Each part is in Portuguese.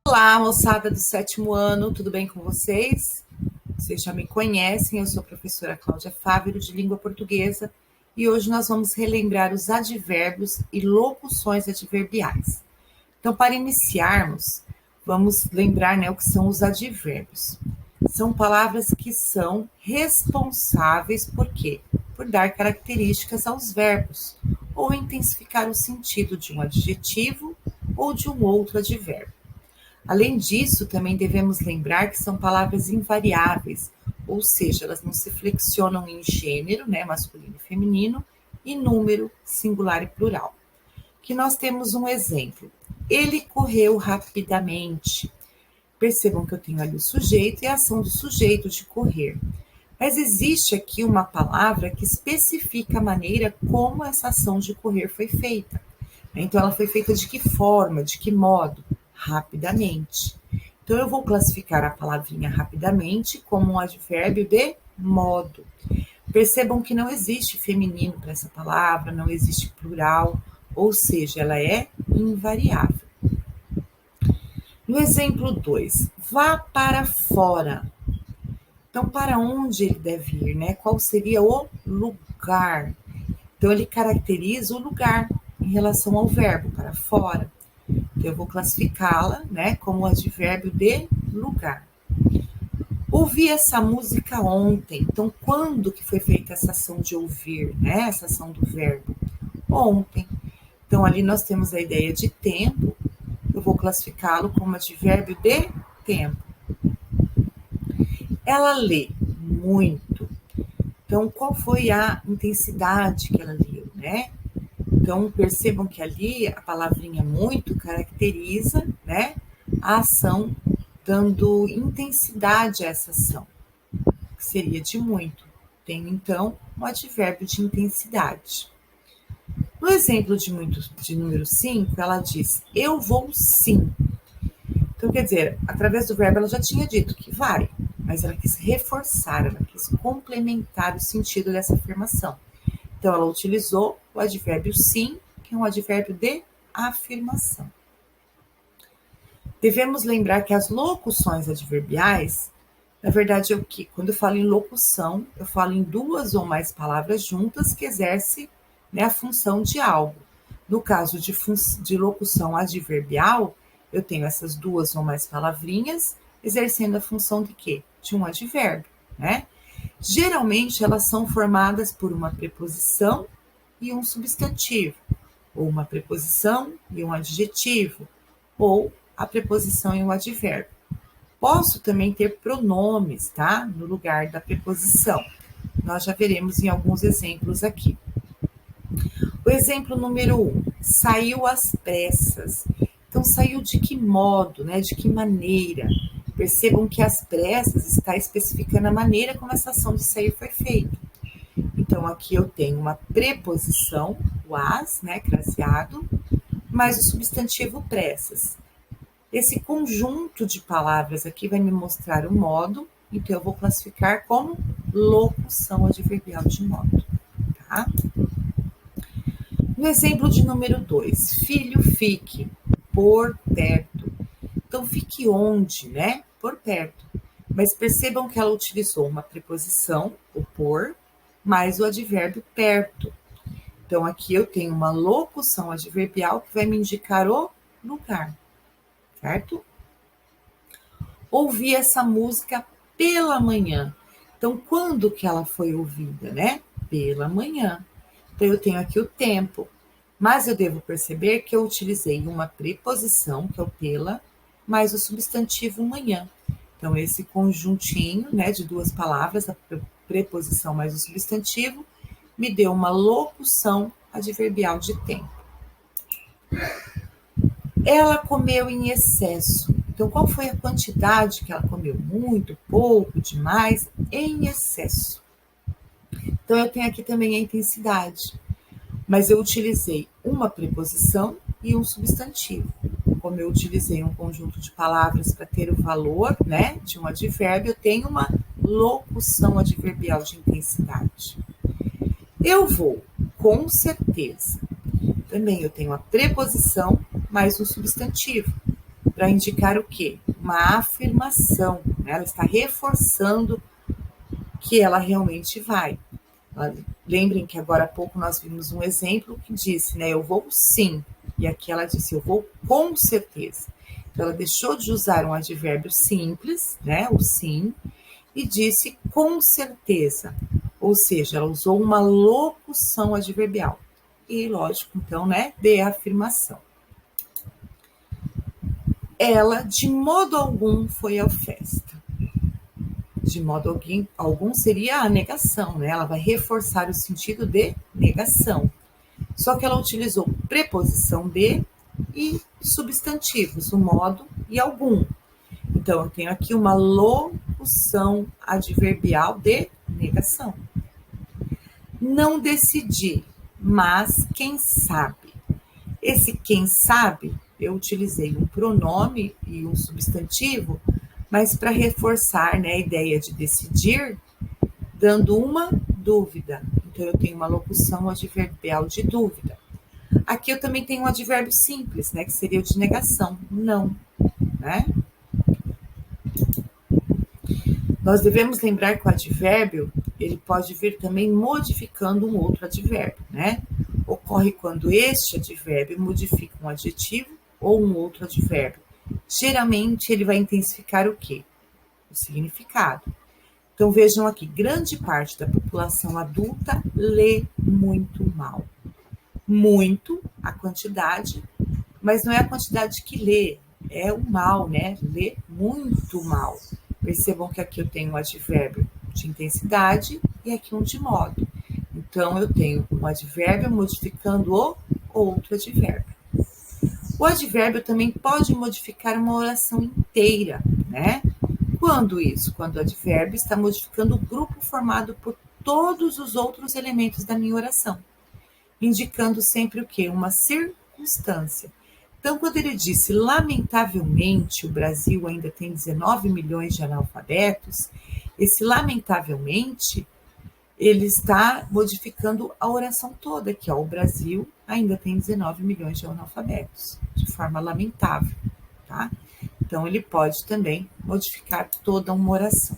Olá, moçada do 7º ano, tudo bem com vocês? Vocês já me conhecem, eu sou a professora Cláudia Fávero, de Língua Portuguesa, e hoje nós vamos relembrar os advérbios e locuções adverbiais. Então, para iniciarmos, vamos lembrar, o que são os advérbios. São palavras que são responsáveis por quê? Por dar características aos verbos, ou intensificar o sentido de um adjetivo ou de um outro advérbio. Além disso, também devemos lembrar que são palavras invariáveis, ou seja, elas não se flexionam em gênero, masculino e feminino, e número, singular e plural. Que nós temos um exemplo. Ele correu rapidamente. Percebam que eu tenho ali o sujeito e a ação do sujeito de correr. Mas existe aqui uma palavra que especifica a maneira como essa ação de correr foi feita. Então, ela foi feita de que forma, de que modo? Rapidamente. Então, eu vou classificar a palavrinha rapidamente como um advérbio de modo. Percebam que não existe feminino para essa palavra, não existe plural, ou seja, ela é invariável. No exemplo 2, vá para fora. Então, para onde ele deve ir, Qual seria o lugar? Então, ele caracteriza o lugar em relação ao verbo, para fora. Então, eu vou classificá-la, como advérbio de lugar. Ouvi essa música ontem. Então, quando que foi feita essa ação de ouvir, Essa ação do verbo? Ontem. Então, ali nós temos a ideia de tempo. Eu vou classificá-lo como advérbio de tempo. Ela lê muito. Então, qual foi a intensidade que ela leu, Então, percebam que ali a palavrinha muito caracteriza, a ação, dando intensidade a essa ação, que seria de muito. Tenho, então, um advérbio de intensidade. No exemplo de número 5, ela diz, eu vou sim. Então, quer dizer, através do verbo ela já tinha dito que vai, mas ela quis reforçar, ela quis complementar o sentido dessa afirmação. Então, ela utilizou o advérbio sim, que é um advérbio de afirmação. Devemos lembrar que as locuções adverbiais, na verdade, é o que? Quando eu falo em locução, eu falo em duas ou mais palavras juntas que exercem a função de algo. No caso de locução adverbial, eu tenho essas duas ou mais palavrinhas exercendo a função de quê? De um advérbio, Geralmente, elas são formadas por uma preposição e um substantivo, ou uma preposição e um adjetivo, ou a preposição e um advérbio. Posso também ter pronomes, no lugar da preposição. Nós já veremos em alguns exemplos aqui. O exemplo número 1, saiu às pressas. Então, saiu de que modo, de que maneira? Percebam que às pressas está especificando a maneira como essa ação de sair foi feita. Então, aqui eu tenho uma preposição, o as, craseado, mais o substantivo pressas. Esse conjunto de palavras aqui vai me mostrar o modo, então eu vou classificar como locução adverbial de modo, tá? No exemplo de número 2, filho, fique, por perto. Então, fique onde, Por perto. Mas percebam que ela utilizou uma preposição, o por, mais o advérbio perto. Então, aqui eu tenho uma locução adverbial que vai me indicar o lugar, certo? Ouvi essa música pela manhã. Então, quando que ela foi ouvida, Pela manhã. Então, eu tenho aqui o tempo. Mas eu devo perceber que eu utilizei uma preposição, que é o pela, mais o substantivo manhã. Então, esse conjuntinho, de duas palavras, a preposição mais o substantivo, me deu uma locução adverbial de tempo. Ela comeu em excesso. Então, qual foi a quantidade que ela comeu? Muito, pouco, demais, em excesso. Então, eu tenho aqui também a intensidade. Mas eu utilizei uma preposição e um substantivo. Como eu utilizei um conjunto de palavras para ter o valor, de um advérbio, eu tenho uma locução adverbial de intensidade. Eu vou, com certeza. Também eu tenho a preposição mais um substantivo. para indicar o quê? Uma afirmação, né? Ela está reforçando que ela realmente vai. Lembrem que agora há pouco nós vimos um exemplo que disse, né? Eu vou sim. E aqui ela disse, eu vou com certeza. Então, ela deixou de usar um advérbio simples, né? O sim, e disse com certeza. Ou seja, ela usou uma locução adverbial. E, lógico, então, né? De afirmação. Ela, de modo algum, foi à festa. De modo algum seria a negação, né? Ela vai reforçar o sentido de negação. Só que ela utilizou preposição de e substantivos, o modo e algum. Então, eu tenho aqui uma locução adverbial de negação. Não decidi, mas quem sabe. Esse quem sabe, eu utilizei um pronome e um substantivo, mas para reforçar, né, a ideia de decidir, dando uma dúvida. Então, eu tenho uma locução adverbial de dúvida. Aqui eu também tenho um advérbio simples, né, que seria o de negação, não, né? Nós devemos lembrar que o advérbio, ele pode vir também modificando um outro advérbio, né? Ocorre quando este advérbio modifica um adjetivo ou um outro advérbio. Geralmente, ele vai intensificar o quê? O significado. Então, vejam aqui, grande parte da população adulta lê muito mal. Muito, a quantidade, mas não é a quantidade que lê, é o mal, né? Lê muito mal. Percebam que aqui eu tenho um advérbio de intensidade e aqui um de modo. Então, eu tenho um advérbio modificando o outro advérbio. O advérbio também pode modificar uma oração inteira, né? Quando isso? Quando o advérbio está modificando o grupo formado por todos os outros elementos da minha oração, indicando sempre o quê? Uma circunstância. Então, quando ele disse, lamentavelmente, o Brasil ainda tem 19 milhões de analfabetos, esse lamentavelmente, ele está modificando a oração toda aqui, ó. O Brasil ainda tem 19 milhões de analfabetos, de forma lamentável, tá? Então, ele pode também modificar toda uma oração.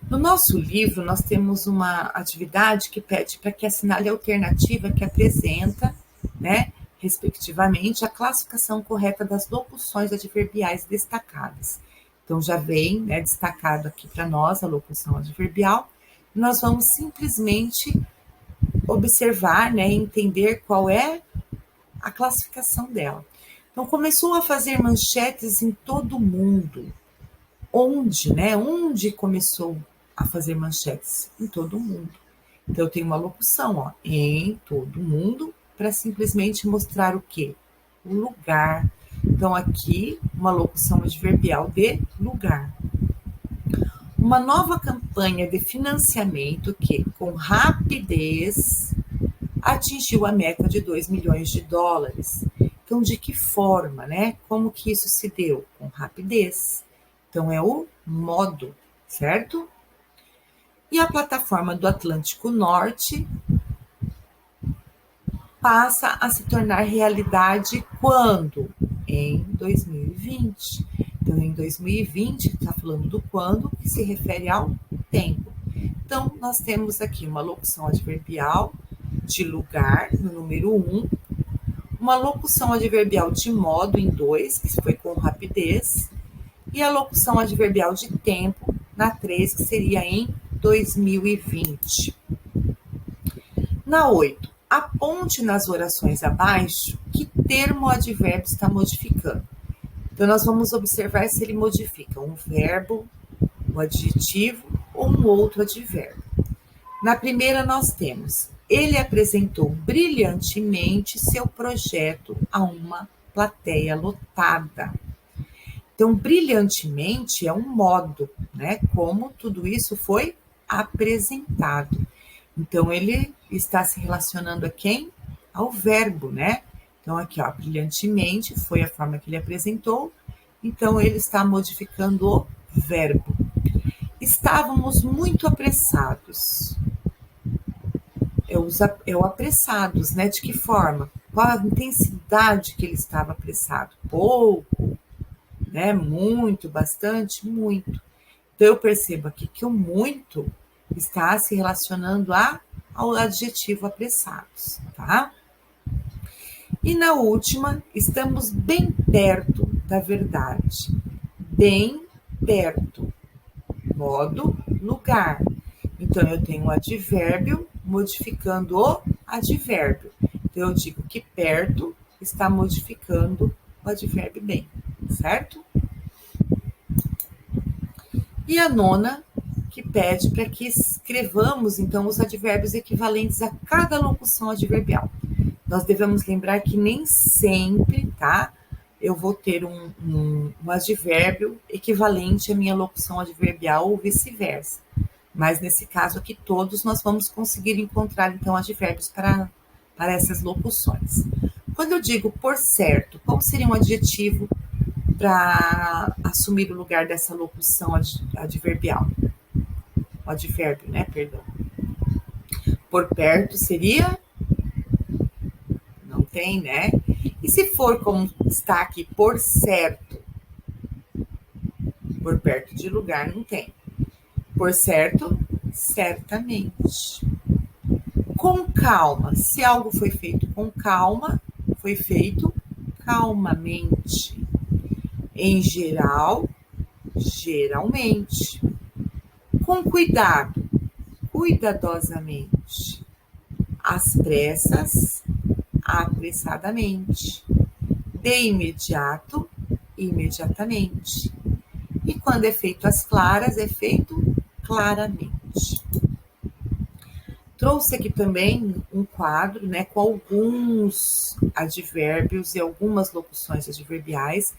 No nosso livro, nós temos uma atividade que pede para que assinale a alternativa que apresenta, né, respectivamente, a classificação correta das locuções adverbiais destacadas. Então, já vem, né, destacado aqui para nós a locução adverbial, e nós vamos simplesmente observar, né, e entender qual é a classificação dela. Então, começou a fazer manchetes em todo o mundo. Onde, né? Onde começou a fazer manchetes? Em todo o mundo. Então, eu tenho uma locução, ó, em todo o mundo, para simplesmente mostrar o quê? O lugar. Então, aqui, uma locução adverbial de lugar. Uma nova campanha de financiamento que, com rapidez, atingiu a meta de 2 milhões de dólares. Então, de que forma, né? Como que isso se deu? Com rapidez. Então, é o modo, certo? E a plataforma do Atlântico Norte passa a se tornar realidade quando? Em 2020. Então, em 2020, está falando do quando, que se refere ao tempo. Então, nós temos aqui uma locução adverbial de lugar, no número 1, uma locução adverbial de modo, em 2, que foi com rapidez, e a locução adverbial de tempo, na 3, que seria em 2020. Na 8, aponte nas orações abaixo que termo o advérbio está modificando. Então, nós vamos observar se ele modifica um verbo, um adjetivo ou um outro advérbio. Na primeira, nós temos, ele apresentou brilhantemente seu projeto a uma plateia lotada. Então, brilhantemente é um modo, né? Como tudo isso foi apresentado. Então, ele está se relacionando a quem? Ao verbo, né? Então, aqui, ó, brilhantemente foi a forma que ele apresentou. Então, ele está modificando o verbo. Estávamos muito apressados. É o apressados, né? De que forma? qual a intensidade que ele estava apressado. Pouco, né? Muito, bastante, muito. Então, eu percebo aqui que o muito está se relacionando ao adjetivo apressados, tá? E na última, estamos bem perto da verdade. Bem perto. Modo, lugar. Então, eu tenho o advérbio modificando o advérbio. Então, eu digo que perto está modificando o advérbio bem, certo? E a nona, que pede para que escrevamos, então, os advérbios equivalentes a cada locução adverbial. Nós devemos lembrar que nem sempre, tá? Eu vou ter um advérbio equivalente à minha locução adverbial ou vice-versa. Mas nesse caso aqui, todos nós vamos conseguir encontrar, então, advérbios para essas locuções. Quando eu digo por certo, qual seria um adjetivo para assumir o lugar dessa locução adverbial? O advérbio, né? Perdão. Por perto seria? Não tem, né? E se for como está aqui, por certo? Por perto de lugar, não tem. Por certo, certamente. Com calma. Se algo foi feito com calma, foi feito calmamente. Em geral, geralmente. Com cuidado, cuidadosamente. Às pressas, apressadamente. De imediato, imediatamente. E quando é feito às claras, é feito claramente. Trouxe aqui também um quadro, né, com alguns advérbios e algumas locuções adverbiais,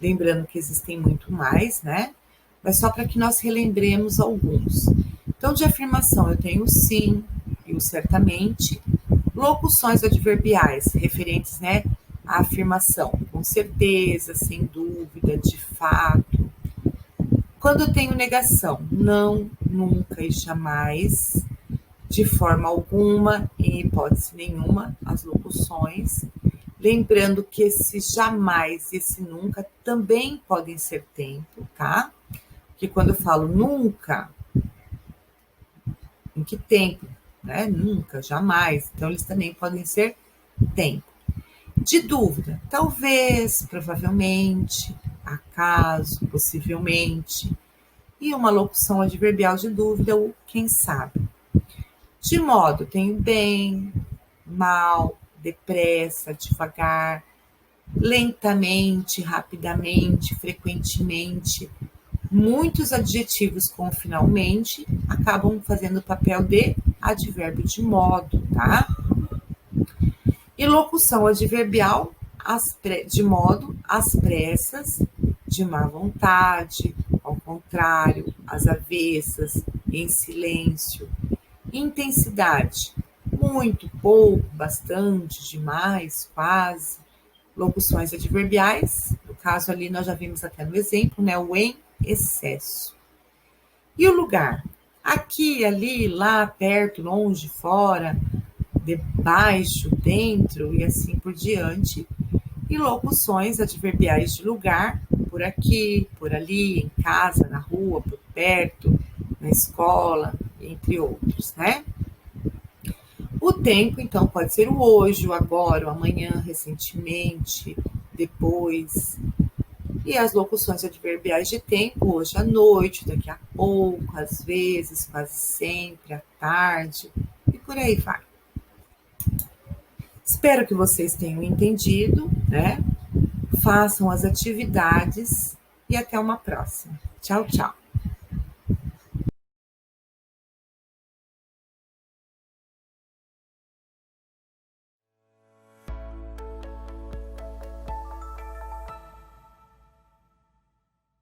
lembrando que existem muito mais, né? Mas só para que nós relembremos alguns. Então, de afirmação, eu tenho o sim e o certamente. Locuções adverbiais referentes, né, à afirmação, com certeza, sem dúvida, de fato. Quando eu tenho negação, não, nunca e jamais, de forma alguma, em hipótese nenhuma, as locuções. Lembrando que esse jamais e esse nunca também podem ser tempo, tá? Porque quando eu falo nunca, em que tempo? Né? Nunca, jamais. Então, eles também podem ser tempo. De dúvida, talvez, provavelmente, acaso, possivelmente. E uma locução adverbial de dúvida, o quem sabe. De modo, tenho bem, mal, depressa, devagar, lentamente, rapidamente, frequentemente. Muitos adjetivos com finalmente acabam fazendo o papel de advérbio de modo, tá? E locução adverbial de modo, às pressas, de má vontade, ao contrário, às avessas, em silêncio. Intensidade, muito, pouco, bastante, demais, quase. Locuções adverbiais, no caso ali nós já vimos até no exemplo, né? O em excesso. E o lugar? Aqui, ali, lá, perto, longe, fora, debaixo, dentro e assim por diante. E locuções adverbiais de lugar, por aqui, por ali, em casa, na rua, por perto, na escola, entre outros, né? O tempo, então, pode ser o hoje, o agora, o amanhã, recentemente, depois. E as locuções adverbiais de tempo, hoje à noite, daqui a pouco, às vezes, quase sempre, à tarde, e por aí vai. Espero que vocês tenham entendido, né? Façam as atividades e até uma próxima. Tchau, tchau.